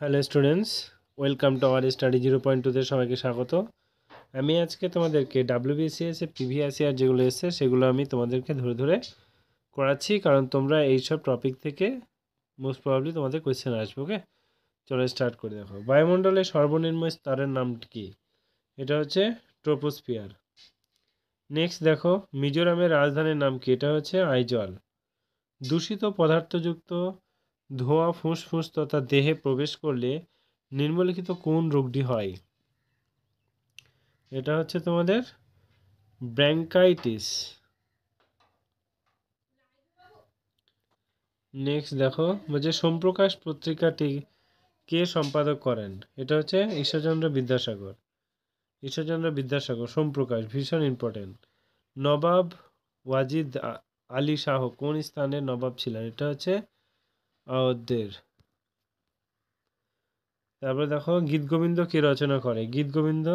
Hello students, welcome to our study 0.2তে সবাইকে স্বাগত। আমি আজকে তোমাদেরকে ডাব্লিউবিসিএস এর প্রিভিয়াস ইয়ার যেগুলো এসেছে সেগুলো আমি তোমাদেরকে ধরে ধরে করাচ্ছি, কারণ তোমরা এইসব টপিক থেকে মোস্ট প্রবাবলি তোমাদের কোয়েশ্চেন আসবে। ওকে, চলো স্টার্ট করে। দেখো, বায়ুমণ্ডলের সর্বনিম্ন স্তরের নাম কি? এটা হচ্ছে ট্রোপোস্ফিয়ার। নেক্সট দেখো, মিজোরামের রাজধানীর নাম কি? এটা হচ্ছে আইজল। দূষিত পদার্থযুক্ত ধোঁয়া ফুসফুস তথা দেহে প্রবেশ করলে নিম্নলিখিত কোন রোগটি হয়? এটা হচ্ছে তোমাদের ব্র্যাঙ্কাইটিস। নেক্সট দেখো, বলছে সোমপ্রকাশ পত্রিকাটি কে সম্পাদক করেন? এটা হচ্ছে ঈশ্বরচন্দ্র বিদ্যাসাগর। ঈশ্বরচন্দ্র বিদ্যাসাগর, সোমপ্রকাশ ভীষণ ইম্পর্টেন্ট। নবাব ওয়াজিদ আলী শাহ কোন স্থানের নবাব ছিলেন? এটা হচ্ছে আওধের। তারপরে দেখো, গীতগোবিন্দ কে রচনা করে? গীতগোবিন্দ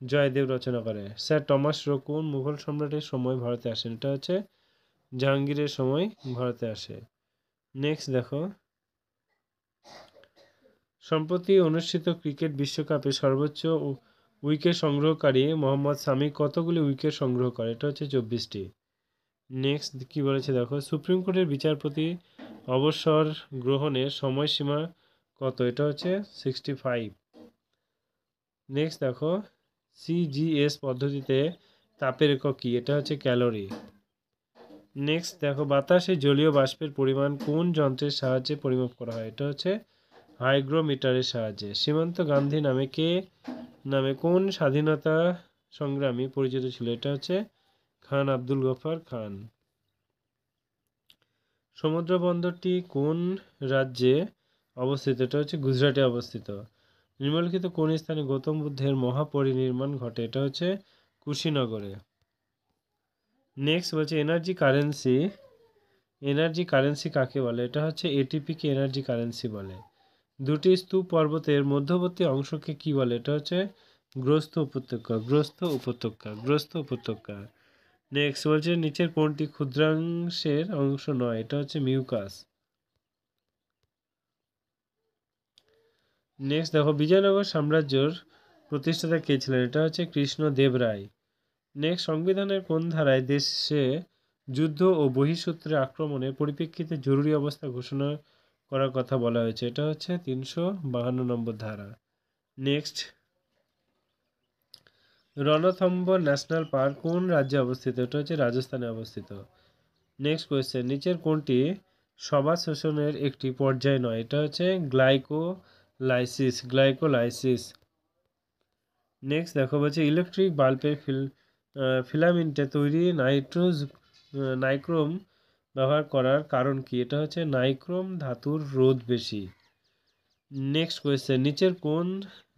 জয়দেব রচনা করে। স্যার টমাস রো কোন মুঘল সম্রাটের সময় ভারতে আসেন? এটা হচ্ছে জাহাঙ্গীরের সময় ভারতে আসে। নেক্সট দেখো, সম্প্রতি অনুষ্ঠিত ক্রিকেট বিশ্বকাপে সর্বোচ্চ উইকেট সংগ্রহকারী মোহাম্মদ শামি কতগুলি উইকেট সংগ্রহ করে? এটা হচ্ছে 24টি। নেক্সট কি বলেছে দেখো, সুপ্রিম কোর্টের বিচারপতি অবসর গ্রহণের সময়সীমা কত? এটা হচ্ছে 65। নেক্সট দেখো, সিজিএস পদ্ধতিতে তাপের একক কী? এটা হচ্ছে ক্যালোরি। নেক্সট দেখো, বাতাসে জলীয় বাষ্পের পরিমাণ কোন যন্ত্রের সাহায্যে পরিমাপ করা হয়? এটা হচ্ছে হাইগ্রোমিটারের সাহায্যে। সীমান্ত গান্ধী নামে কোন স্বাধীনতা সংগ্রামী পরিচিত ছিল? এটা হচ্ছে খান আব্দুল গফর খান। সমুদ্র বন্দরটি কোন রাজ্যে অবস্থিত? এটা হচ্ছে গুজরাটে অবস্থিত। নিম্নলিখিত কোন স্থানে গৌতম বুদ্ধের মহাপরিনির্মাণ ঘটে? এটা হচ্ছে কুশীনগরে। নেক্সট বলছে এনার্জি কারেন্সি কাকে বলে? এটা হচ্ছে এটিপিকে এনার্জি কারেন্সি বলে। দুটি স্তূপ পর্বতের মধ্যবর্তী অংশকে কি বলে? এটা হচ্ছে গ্রস্ত উপত্যকা। নেক্সট বলছে নিচের কোনটি ক্ষুদ্রাংশের অংশ নয়? এটা হচ্ছে মিউকাস। নেক্সট দেখো, বিজয়নগর সাম্রাজ্যের প্রতিষ্ঠাতা কে ছিলেন? এটা হচ্ছে কৃষ্ণদেব রায়। নেক্সট, সংবিধানের কোন ধারায় দেশে যুদ্ধ ও বহিঃশত্রু আক্রমণের পরিপ্রেক্ষিতে জরুরি অবস্থা ঘোষণা করার কথা বলা হয়েছে? এটা হচ্ছে 352 নম্বর ধারা। নেক্সট, রণথম্ভ ন্যাশনাল পার্ক কোন রাজ্যে অবস্থিত? এটা হচ্ছে রাজস্থানে অবস্থিত। নেক্সট কোয়েশ্চেন, নিচের কোনটি সভা শোষণের একটি পর্যায় নয়? এটা হচ্ছে গ্লাইকোলাইসিস। নেক্সট দেখো, বলছে ইলেকট্রিক বাল্বের ফিলামেন্টে তৈরি নাইক্রোম ব্যবহার করার কারণ কি? এটা হচ্ছে নাইক্রোম ধাতুর রোধ বেশি। নেক্সট কোয়েশ্চেন, নিচের কোন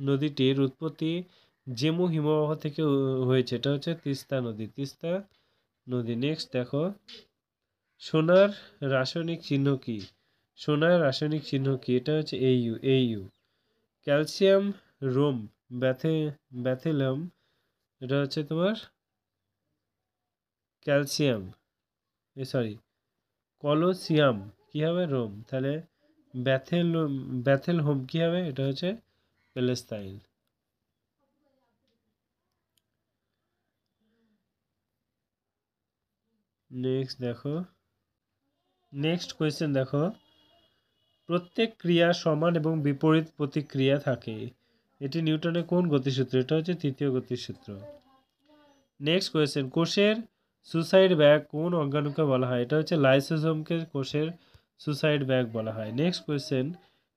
নদীটির উৎপত্তি জেমু হিমবাহ থেকে হয়েছে? এটা হচ্ছে তিস্তা নদী। নেক্সট দেখো, সোনার রাসায়নিক চিহ্ন কি? এটা হচ্ছে এইউ। ক্যালসিয়াম রোম ব্যাথেলাম, এটা হচ্ছে তোমার ক্যালসিয়াম কলোসিয়াম কি হবে? রোম। তাহলে ব্যাথেল ব্যাথেল হোম কি হবে? এটা হচ্ছে প্যালেস্তাইন। নেক্সট কোয়েশ্চেন দেখো, প্রত্যেক ক্রিয়া সমান এবং বিপরীত প্রতিক্রিয়া থাকে, এটি নিউটনের কোন গতিসূত্র? এটা হচ্ছে তৃতীয় গতিসূত্র। নেক্সট কোয়েশ্চেন, কোষের সুসাইড ব্যাগ কোন অঙ্গাণুকে বলা হয়? এটা হচ্ছে লাইসোসোমকে কোষের সুসাইড ব্যাগ বলা হয়। নেক্সট কোয়েশ্চেন,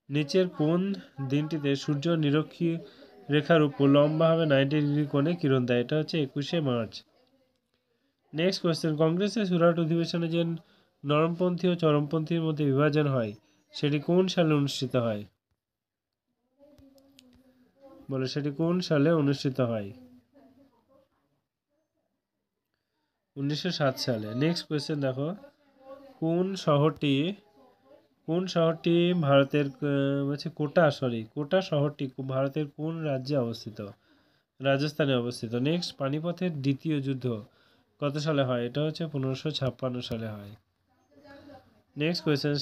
নিচের কোন দিনটিতে সূর্য নিরক্ষী রেখার উপর লম্বাভাবে 90 ডিগ্রি কোণে কিরণ দেয়? এটা হচ্ছে 21শে মার্চ। নেক্সট কোয়েশ্চেন, কংগ্রেসের সুরাট অধিবেশনে যে নরমপন্থী ও চরমপন্থীর মধ্যে বিভাজন হয় সেটি কোন সালে অনুষ্ঠিত হয়? সেটি কোন সালে অনুষ্ঠিত হয়? 1907 সালে। নেক্সট কোয়েশ্চেন দেখো, কোন শহরটি ভারতের কোটা শহরটি ভারতের কোন রাজ্যে অবস্থিত? রাজস্থানে অবস্থিত। নেক্সট, পানিপথের দ্বিতীয় যুদ্ধ কত সালে হয়? এটা হচ্ছে 1556 সালে হয়। নেক্সট কোয়েশ্চেন,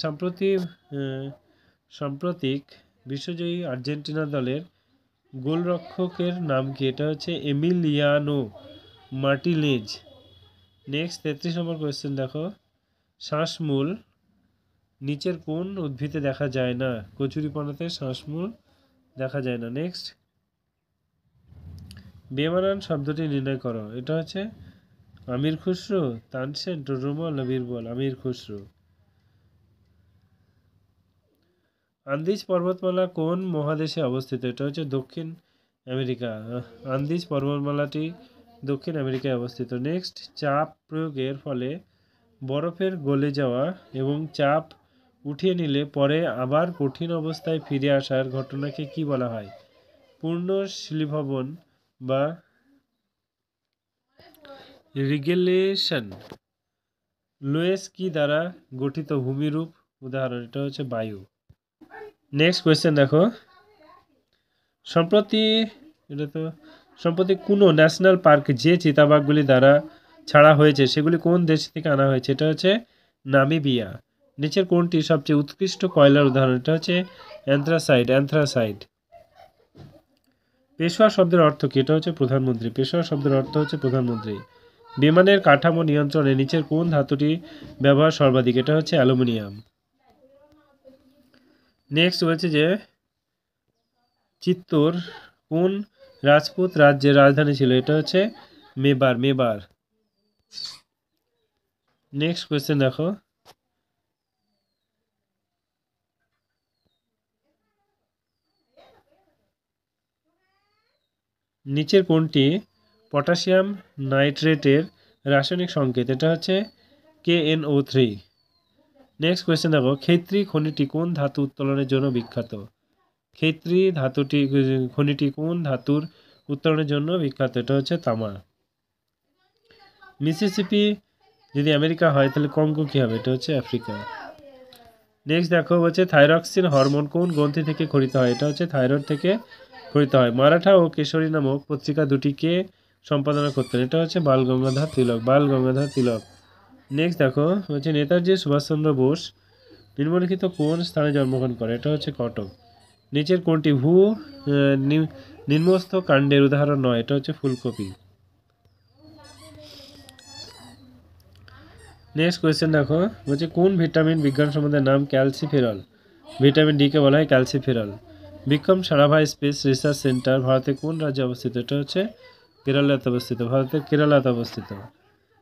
সাম্প্রতিক বিশ্বজয়ী আর্জেন্টিনা দলের গোলরক্ষকের নাম কি? এটা হচ্ছে এমিলিয়ানো মার্টিনেজ। নেক্সট 33 নম্বর কোয়েশ্চেন দেখো, শ্বাসমূল নিচের কোন উদ্ভিদে দেখা যায় না? কচুরিপানাতে শ্বাসমূল দেখা যায় না। নেক্সট, বেমানান শব্দটি নির্ণয় করো। এটা হচ্ছে আমির খুসরো, তানসেন, রুমল না বীরবল? আমির খুসরো। আন্দিজ পর্বতমালা কোন মহাদেশে অবস্থিত? এটা হচ্ছে দক্ষিণ আমেরিকা। আন্দিজ পর্বতমালাটি দক্ষিণ আমেরিকায় অবস্থিত। নেক্সট, চাপ প্রয়োগের ফলে বরফের গলে যাওয়া এবং চাপ উঠিয়ে নিলে পরে আবার কঠিন অবস্থায় ফিরে আসার ঘটনাকে কি বলা হয়? পূর্ণ শিলীভবন বা রিগেলেশন। লোয়েস কি দ্বারা গঠিত ভূমিরূপ উদাহরণ? এটা হচ্ছে বায়ু। নেক্সট কোয়েশ্চেন দেখো, সম্প্রতি কোনো ন্যাশনাল পার্ক যে চিতাবাঘগুলি দ্বারা ছাড়া হয়েছে সেগুলি কোন দেশ থেকে আনা হয়েছে? এটা হচ্ছে নামিবিয়া। নিচের কোনটি সবচেয়ে উৎকৃষ্ট কয়লার উদাহরণ? এটা হচ্ছে অ্যান্থ্রাসাইট। পেশোয়া শব্দের অর্থ কি? এটা হচ্ছে প্রধানমন্ত্রী। পেশোয়া শব্দের অর্থ হচ্ছে প্রধানমন্ত্রী। বিমানের কাঠামো নিয়ন্ত্রণে নিচের কোন ধাতুটি ব্যবহার সর্বাধিক? এটা হচ্ছে অ্যালুমিনিয়াম। নেক্সট বলছে যে চিত্তোর কোন রাজপুত রাজ্যের রাজধানী ছিল? এটা হচ্ছে মেবার। নেক্সট কোয়েশ্চেন দেখো, নিচের কোনটি পটাশিয়াম নাইট্রেটের রাসায়নিক সংকেত? এটা হচ্ছে KNO3। নেক্সট কোয়েশ্চেন দেখো, ক্ষেত্রী খনিটি কোন ধাতু উত্তোলনের জন্য বিখ্যাত? ক্ষেত্রী খনিটি কোন ধাতুর উত্তোলনের জন্য বিখ্যাত? এটা হচ্ছে তামা। মিসিসিপি যদি আমেরিকা হয় তাহলে কঙ্গো কি হবে? এটা হচ্ছে আফ্রিকা। নেক্সট দেখো হচ্ছে থাইরক্সিন হরমোন কোন গ্রন্থি থেকে খরিত হয়? এটা হচ্ছে থাইরয়েড থেকে খরিত হয়। মারাঠা ও কেশরী নামক পত্রিকা দুটিকে সম্পাদনা করতেন? এটা হচ্ছে বাল গঙ্গাধর তিলক। নেক্সট দেখো হচ্ছে নেতাজি সুভাষচন্দ্র বোস নিম্নলিখিত কোন স্থানে জন্মগ্রহণ করে? এটা হচ্ছে কটক। নিচের কোনটি নিম্নস্থ কাণ্ডের উদাহরণ নয়? এটা হচ্ছে ফুলকপি। নেক্সট কোয়েশ্চেন দেখো বলছে কোন ভিটামিন বিজ্ঞান সম্বন্ধের নাম ক্যালসিফেরল? ভিটামিন ডি কে বলা হয় calciferol. Vikram Sarabhai space research centre ভারতের কোন রাজ্যে অবস্থিত? এটা হচ্ছে ভারতের কেরালাতে অবস্থিত।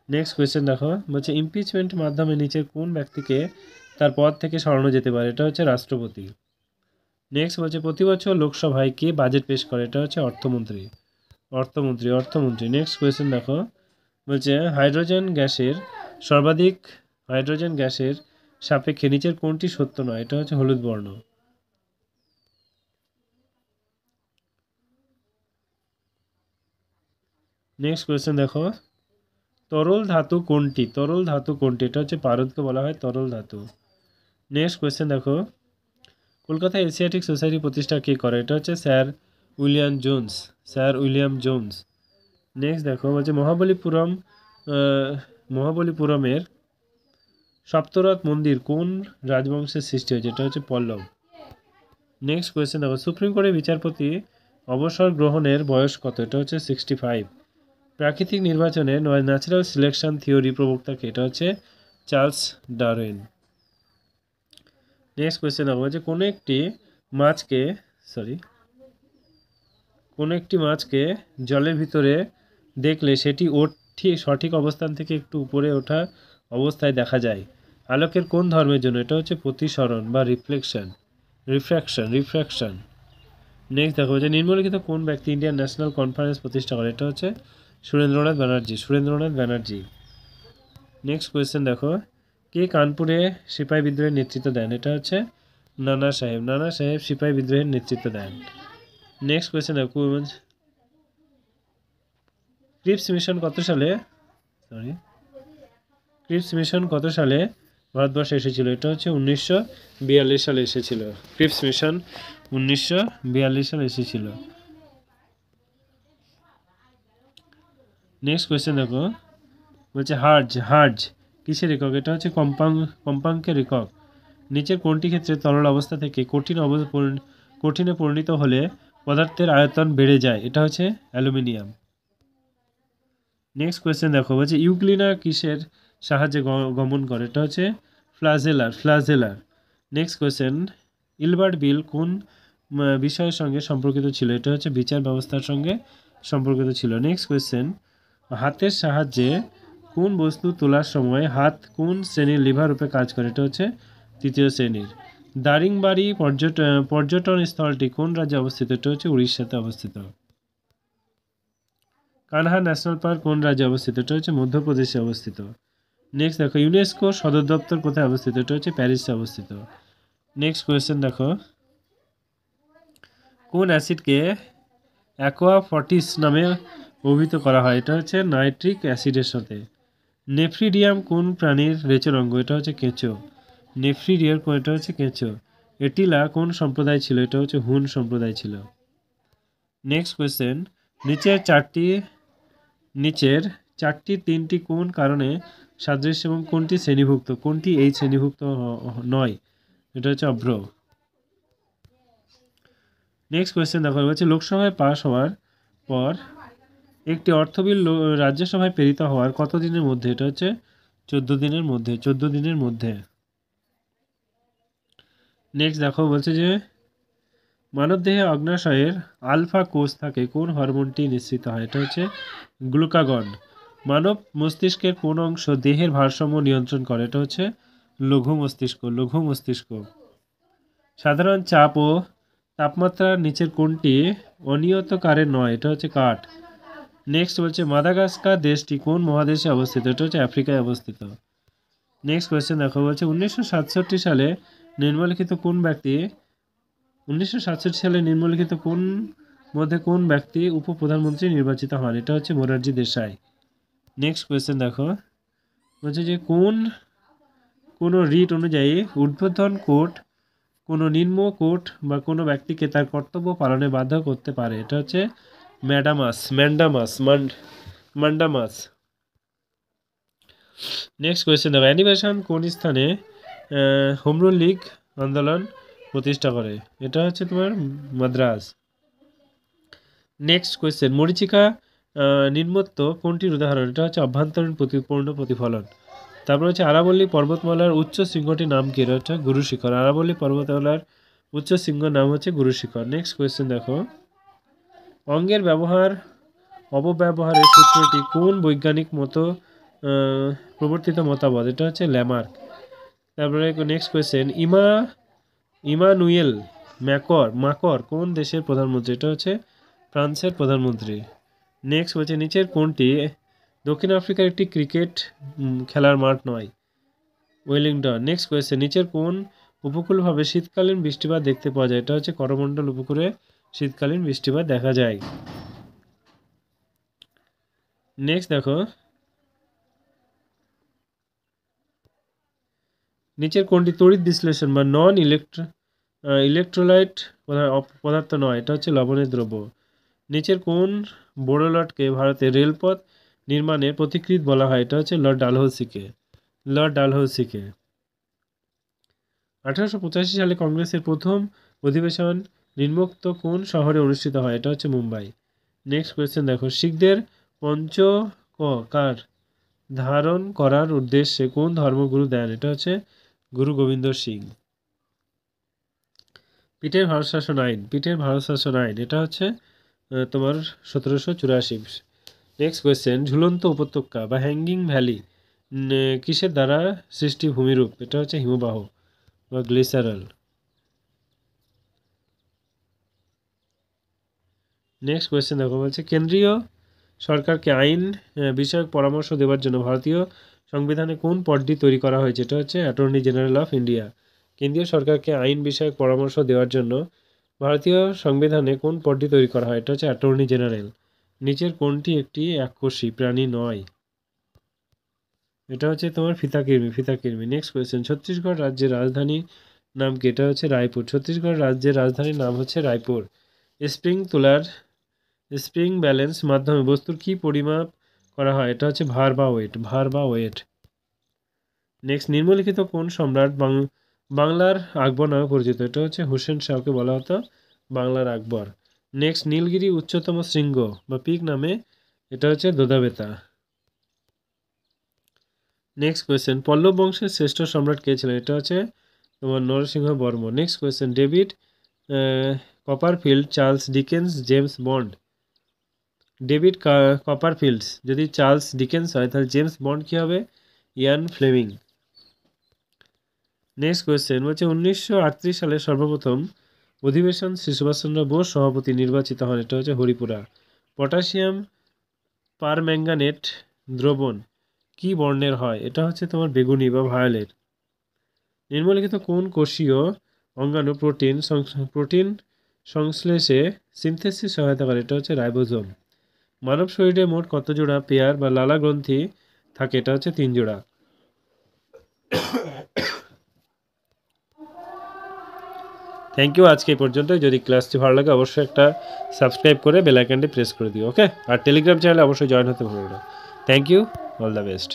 নেক্সট কোয়েশ্চেন দেখো বলছে ইমপিচমেন্ট মাধ্যমে নিচের কোন ব্যক্তিকে তার পদ থেকে সরানো যেতে পারে? এটা হচ্ছে রাষ্ট্রপতি। নেক্সট বলছে প্রতি বছর লোকসভায় কে বাজেট পেশ করে? এটা হচ্ছে অর্থমন্ত্রী। নেক্সট কোয়েশ্চেন দেখো বলছে হাইড্রোজেন গ্যাসের সাপেক্ষে নিচের কোনটি সত্য নয়? এটা হচ্ছে হলুদ বর্ণ। নেক্সট কোয়েশ্চেন দেখো তরল ধাতু কোনটি? এটা হচ্ছে পারদকে বলা হয় তরল ধাতু। নেক্সট কোয়েশ্চেন দেখো কলকাতা এশিয়াটিক সোসাইটি প্রতিষ্ঠা কে করে? এটা হচ্ছে স্যার উইলিয়াম জোন্স। নেক্সট দেখো বলছে মহাবলীপুরমের সপ্তরথ মন্দির কোন রাজবংশের সৃষ্টি হয়েছে? এটা হচ্ছে পল্লব। নেক্সট কোয়েশ্চেন দেখো সুপ্রিম কোর্টের বিচারপতি অবসর গ্রহণের বয়স কত? এটা হচ্ছে 65। প্রাকৃতিক নির্বাচনে ন্যাচারাল সিলেকশন থিওরি প্রবক্তাকে? এটা হচ্ছে চার্লস ডারউইন। নেক্সট কোয়েশ্চেন দেখো যে কোনো একটি মাছকে জলের ভিতরে দেখলে সেটি ওর সঠিক অবস্থান থেকে একটু উপরে ওঠা অবস্থায় দেখা যায় আলোকের কোন ধর্মের জন্য? এটা হচ্ছে প্রতিসরণ বা রিফ্র্যাকশন। নেক্সট দেখো যে নিম্নলিখিত কোন ব্যক্তি ইন্ডিয়ান ন্যাশনাল কনফারেন্স প্রতিষ্ঠা করে? এটা হচ্ছে সুরেন্দ্রনাথ ব্যানার্জি। নেক্সট কোয়েশ্চেন দেখো কে কানপুরে সিপাহী বিদ্রোহের নেতৃত্ব দেন? এটা হচ্ছে নানা সাহেব সিপাহী বিদ্রোহের নেতৃত্ব দেন। নেক্সট কোয়েশ্চেন দেখো ক্রিপস মিশন কত সালে ভারতবর্ষে এসেছিল? এটা হচ্ছে 1942 সালে এসেছিল। ক্রিপস মিশন 1942 সালে এসেছিল। নেক্সট কোয়েশ্চেন দেখো বলছে হার্জ কিসের একক? এটা হচ্ছে কম্পাঙ্কের একক। নিচের কোনটি ক্ষেত্রে তরল অবস্থা থেকে কঠিন কঠিনে পরিণত হলে পদার্থের আয়তন বেড়ে যায়, এটা হচ্ছে অ্যালুমিনিয়াম। নেক্সট কোয়েশ্চেন দেখো, বলছে ইউগ্লিনা কিসের সাহায্যে গমন করে, এটা হচ্ছে ফ্লাজেলার। নেক্সট কোয়েশ্চেন, ইলবার্ট বিল কোন বিষয়ের সঙ্গে সম্পর্কিত ছিল, এটা হচ্ছে বিচার ব্যবস্থার সঙ্গে সম্পর্কিত ছিল। নেক্সট কোয়েশ্চেন, হাতের সাহায্যে কোন বস্তু তোলার সময় হাত কোন শ্রেণীর লিভার রূপে কাজ করে, এটা হচ্ছে তৃতীয় শ্রেণীর। দারিংবাড়ি পর্যটন স্থলটি কোন রাজ্যে অবস্থিত, এটা হচ্ছে উড়িষ্যাতে অবস্থিত। কানহা ন্যাশনাল পার্ক কোন রাজ্যে অবস্থিত, এটা হচ্ছে মধ্যপ্রদেশে অবস্থিত। নেক্সট দেখো, ইউনেস্কো সদর দপ্তর কোথায় অবস্থিত, এটা হচ্ছে প্যারিসে অবস্থিত। নেক্সট কোয়েশ্চেন দেখো, কোন অ্যাসিডকে অ্যাকোয়াফর্টিস নামে অভিহিত করা হয়, এটা হচ্ছে নাইট্রিক অ্যাসিডের সাথে। নেফ্রিডিয়াম কোন প্রাণীর রেচন অঙ্গ, এটা হচ্ছে কেঁচো। নেফ্রিডিয়ার এটা হচ্ছে কেঁচো। এটিলা কোন সম্প্রদায় ছিল, এটা হচ্ছে হুন সম্প্রদায় ছিল। নেক্সট কোয়েশ্চেন, নিচের চারটি তিনটি কোন কারণে সাদৃশ্য এবং কোনটি শ্রেণীভুক্ত, কোনটি এই শ্রেণীভুক্ত নয়, এটা হচ্ছে অভ্র। নেক্সট কোয়েশ্চেন দেখো, বলছে লোকসভায় পাস হওয়ার পর একটি অর্থ বিল রাজ্যসভায় প্রেরিত হওয়ার কত দিনের মধ্যে, এটা হচ্ছে 14 দিনের মধ্যে, 14 দিনের মধ্যে। নেক্সট দেখো, বলছে যে মানবদেহে অগ্নাশয়ের আলফা কোষ থাকে কোন হরমোনটি নিঃসৃত হয়, এটা হচ্ছে গ্লুকাগন। মানব মস্তিষ্কের কোন অংশ দেহের ভারসাম্য নিয়ন্ত্রণ করে, এটা হচ্ছে লঘু মস্তিষ্ক। সাধারণ চাপ ও তাপমাত্রার নিচের কোনটি অনিয়তকারের নয়, এটা হচ্ছে কাঠ। নেক্সট বলছে মাদাগাস্কার দেশটি কোন মহাদেশে অবস্থিত, এটা হচ্ছে আফ্রিকায় অবস্থিত। নেক্সট কোয়েশ্চেন দেখো, বলছে 1967 সালে নিম্নলিখিত কোন ব্যক্তি উপপ্রধানমন্ত্রী নির্বাচিত হন, এটা হচ্ছে মোরারজি দেশাই। নেক্সট কোয়েশ্চেন দেখো, বলছে যে কোন রিট অনুযায়ী উদ্বোধন কোর্ট কোনো নিম্ন কোর্ট বা কোনো ব্যক্তিকে তার কর্তব্য পালনে বাধ্য করতে পারে, এটা হচ্ছে ম্যান্ডামাস। নেক্সট কোয়েশ্চেন দেখো, অ্যানিমেশন কোন স্থানে হোম রুল লীগ আন্দোলন প্রতিষ্ঠা করে, এটা হচ্ছে তোমার মাদ্রাজ। নেক্সট কোয়েশ্চেন, মরীচিকা নিম্নোক্ত কোনটির উদাহরণ, এটা হচ্ছে অভ্যন্তরীণ পূর্ণ প্রতিফলন। তারপর হচ্ছে আরাবল্লী পর্বতমালার উচ্চ শৃঙ্গটির নাম কি, এটা হচ্ছে গুরু শিখর। আরাবল্লী পর্বতমালার উচ্চ শৃঙ্গের নাম হচ্ছে গুরু শিখর। নেক্সট কোয়েশ্চেন দেখো, অঙ্গের অপব্যবহারের সূত্রটি কোন বৈজ্ঞানিক প্রবর্তিত মতবাদ, এটা হচ্ছে ল্যামার্ক। তারপরে নেক্সট কোয়েশ্চেন, ইমানুয়েল মাকর কোন দেশের প্রধানমন্ত্রী, এটা হচ্ছে ফ্রান্সের প্রধানমন্ত্রী। নেক্সট বলছে নিচের কোনটি দক্ষিণ আফ্রিকার একটি ক্রিকেট খেলার মাঠ নয়, ওয়েলিংটন। নেক্সট কোয়েশ্চেন, নিচের কোন উপকূলভাবে শীতকালীন বৃষ্টিপাত দেখতে পাওয়া যায়, এটা হচ্ছে করমণ্ডল উপকূলে শীতকালীন বৃষ্টিপাত দেখা যায়। নেক্সট দেখো, নিচের কোনটি তড়িৎ বিশ্লেষণ বা নন ইলেকট্রোলাইট পদার্থ নয়, এটা হচ্ছে লবণের দ্রব্য। নিচের কোন বোরোলটকে ভারতের রেলপথ নির্মাণের পথিকৃৎ বলা হয়, এটা হচ্ছে লর্ড ডালহৌসিকে। 1885 সালে কংগ্রেসের প্রথম অধিবেশন নিম্নোক্ত কোন শহরে অনুষ্ঠিত হয়, এটা হচ্ছে মুম্বাই। নেক্সট কোয়েশ্চেন দেখো, শিখদের পঞ্চকার ধারণ করার উদ্দেশ্যে কোন ধর্মগুরু দেন, এটা হচ্ছে গুরু গোবিন্দ সিং। পিঠের ভারত শাসন আইন এটা হচ্ছে তোমার 1784। নেক্সট কোয়েশ্চেন, ঝুলন্ত উপত্যকা বা হ্যাঙ্গিং ভ্যালি কিসের দ্বারা সৃষ্টি ভূমিরূপ, এটা হচ্ছে হিমবাহ বা গ্লিসারাল। নেক্সট কোয়েশ্চেন দেখো, বলছে কেন্দ্রীয় সরকারকে আইন বিষয়ক পরামর্শ দেওয়ার জন্য ভারতীয় সংবিধানে কোন পদটি তৈরি করা হয়েছে, এটা হচ্ছে অ্যাটর্নি জেনারেল অফ ইন্ডিয়া। কেন্দ্রীয় সরকারকে আইন বিষয়ক পরামর্শ দেওয়ার জন্য ভারতীয় সংবিধানে কোন পদটি তৈরি করা হয়, এটা হচ্ছে অ্যাটর্নি জেনারেল। নিচের কোনটি একটি এককোষী প্রাণী নয়, এটা হচ্ছে তোমার ফিতাকৃমি। নেক্সট কোয়েশ্চেন, ছত্তিশগড় রাজ্যের রাজধানী নাম কি, এটা হচ্ছে রায়পুর। ছত্তিশগড় রাজ্যের রাজধানীর নাম হচ্ছে রায়পুর। স্প্রিং ব্যালেন্স মাধ্যমে বস্তুর কি পরিমাপ করা হয়, এটা হচ্ছে ভার বা ওয়েট। নেক্সট, নিম্নলিখিত কোন সম্রাট বাংলার আকবর নামে পরিচিত, এটা হচ্ছে হুসেন শাহকে বলা হতো বাংলার আকবর। নেক্সট, নীলগিরি উচ্চতম শৃঙ্গ বা পিক নামে, এটা হচ্ছে দোদাবেতা। নেক্সট কোয়েশ্চেন, পল্লব বংশের শ্রেষ্ঠ সম্রাট কে ছিলেন? এটা হচ্ছে তোমার Narasingha Barma. Next question, David Copperfield, Charles Dickens, James Bond. David Copperfield's যদি চার্লস ডিকেন্স হয়, তাহলে জেমস বন্ড কী হবে? Ian Fleming. নেক্সট কোয়েশ্চেন হচ্ছে 1938 সালে সর্বপ্রথম অধিবেশন শ্রী সুভাষচন্দ্র বোস সভাপতি নির্বাচিত হন, এটা হচ্ছে হরিপুরা। পটাশিয়াম পারম্যাঙ্গানেট দ্রবণ কি বর্ণের হয়? এটা হচ্ছে তোমার বেগুনি বা ভায়োলেট। নিম্নলিখিত কোন কোষীয় অঙ্গাণু প্রোটিন সংশ্লেষে সিনথেসিস সহায়তা করে? এটা হচ্ছে রাইবোজোম। মানব শরীরে মোট কত জোড়া পেয়ার বা লালা গ্রন্থি থাকে? এটা হচ্ছে 3 জোড়া। থ্যাংক ইউ, আজকে এই পর্যন্ত। যদি ক্লাসটি ভালো লাগে অবশ্যই একটা সাবস্ক্রাইব করে বেল আইকনটি প্রেস করে দিও, ওকে? আর টেলিগ্রাম চ্যানেলে অবশ্যই জয়েন হতে ভুলো না। Thank you, all the best.